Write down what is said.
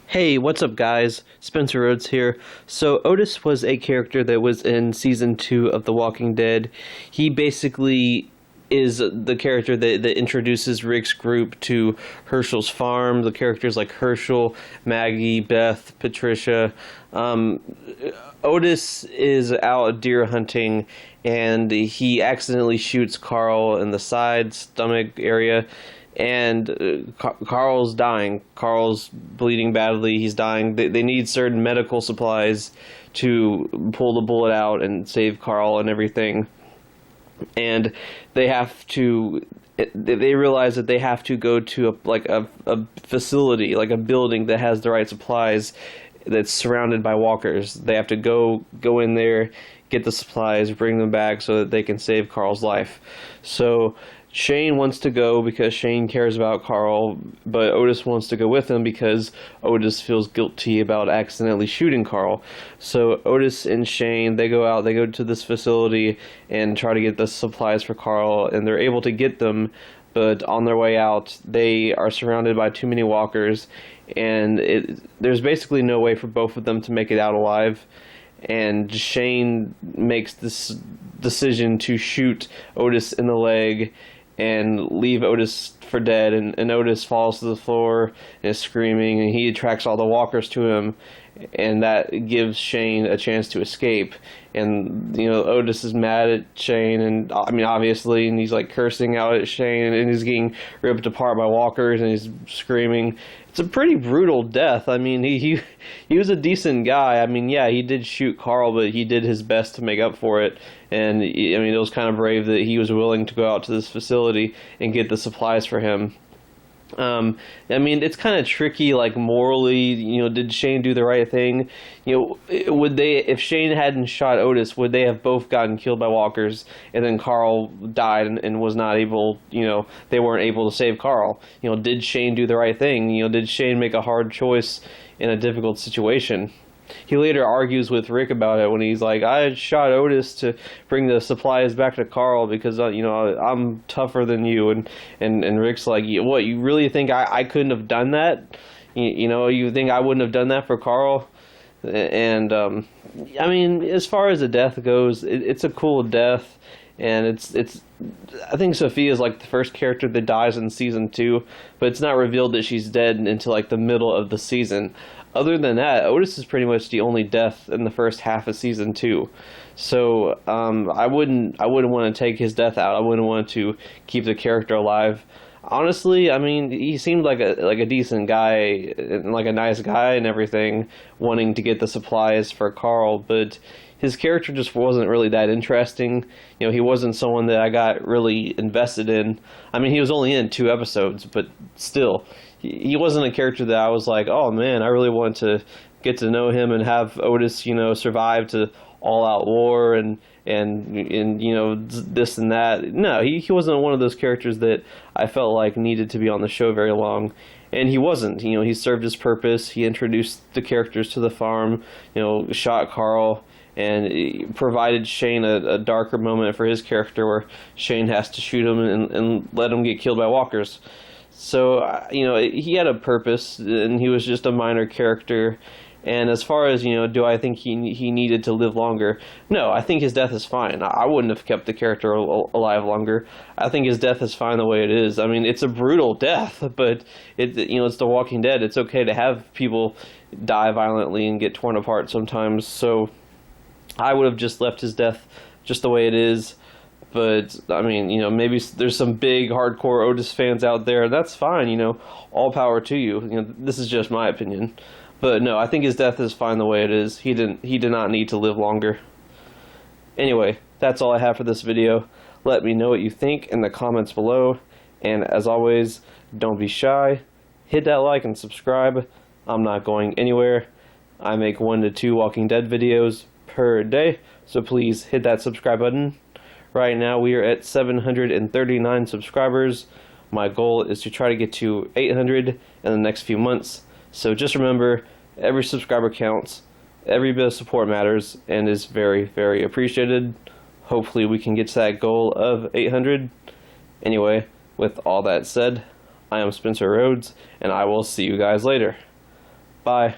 Hey, what's up, guys? Spencer Rhodes here. So, Otis was a character that was in season 2 of The Walking Dead. He basically is the character that introduces Rick's group to Herschel's farm. The characters like Herschel, Maggie, Beth, Patricia. Um, Otis is out deer hunting and he accidentally shoots Carl in the side stomach area, and Carl's dying. Carl's bleeding badly. He's dying. They need certain medical supplies to pull the bullet out and save Carl and everything. And they have to. They realize that they have to go to a facility, like a building that has the right supplies, that's surrounded by walkers. They have to go in there, get the supplies, bring them back so that they can save Carl's life. So Shane wants to go because Shane cares about Carl, but Otis wants to go with him because Otis feels guilty about accidentally shooting Carl. So Otis and Shane, they go to this facility and try to get the supplies for Carl, and they're able to get them, but on their way out, they are surrounded by too many walkers, and there's basically no way for both of them to make it out alive. And Shane makes this decision to shoot Otis in the leg and leave Otis for dead, and Otis falls to the floor and is screaming, and he attracts all the walkers to him, and that gives Shane a chance to escape. And Otis is mad at Shane, and I mean, obviously, and he's like cursing out at Shane, and he's getting ripped apart by walkers, and he's screaming. It's a pretty brutal death. I mean, he was a decent guy. I mean, yeah, he did shoot Carl, but he did his best to make up for it. And I mean, it was kind of brave that he was willing to go out to this facility and get the supplies for him. I mean, it's kind of tricky, like morally, did Shane do the right thing? Would they, if Shane hadn't shot Otis, would they have both gotten killed by walkers, and then Carl died and was not able, they weren't able to save Carl? Did Shane do the right thing? Did Shane make a hard choice in a difficult situation? He later argues with Rick about it when he's like, I shot Otis to bring the supplies back to Carl because, I'm tougher than you. And Rick's like, what, you really think I couldn't have done that? You think I wouldn't have done that for Carl? And, I mean, as far as the death goes, it's a cool death. And I think Sophia is like the first character that dies in season 2, but it's not revealed that she's dead until like the middle of the season. Other than that, Otis is pretty much the only death in the first half of season 2. So I wouldn't want to take his death out. I wouldn't want to keep the character alive. Honestly, I mean, he seemed like a decent guy and like a nice guy and everything, wanting to get the supplies for Carl, but his character just wasn't really that interesting. He wasn't someone that I got really invested in. I mean, he was only in 2 episodes, but still, he wasn't a character that I was like, oh man, I really want to get to know him and have Otis, survive to all-out war and this and that. No, he wasn't one of those characters that I felt like needed to be on the show very long. And he wasn't. He served his purpose. He introduced the characters to the farm, shot Carl, and provided Shane a darker moment for his character where Shane has to shoot him and let him get killed by walkers. So, he had a purpose, and he was just a minor character. And as far as, do I think he needed to live longer? No, I think his death is fine. I wouldn't have kept the character alive longer. I think his death is fine the way it is. I mean, it's a brutal death, but it's The Walking Dead. It's okay to have people die violently and get torn apart sometimes. So I would have just left his death just the way it is. But, I mean, maybe there's some big hardcore Otis fans out there. That's fine, all power to you. This is just my opinion. But no, I think his death is fine the way it is. He did not need to live longer. Anyway, that's all I have for this video. Let me know what you think in the comments below. And as always, don't be shy. Hit that like and subscribe. I'm not going anywhere. I make 1 to 2 Walking Dead videos per day, so please hit that subscribe button. Right now we are at 739 subscribers. My goal is to try to get to 800 in the next few months. So just remember, every subscriber counts, every bit of support matters, and is very, very appreciated. Hopefully we can get to that goal of 800. Anyway, with all that said, I am Spencer Rhodes, and I will see you guys later. Bye.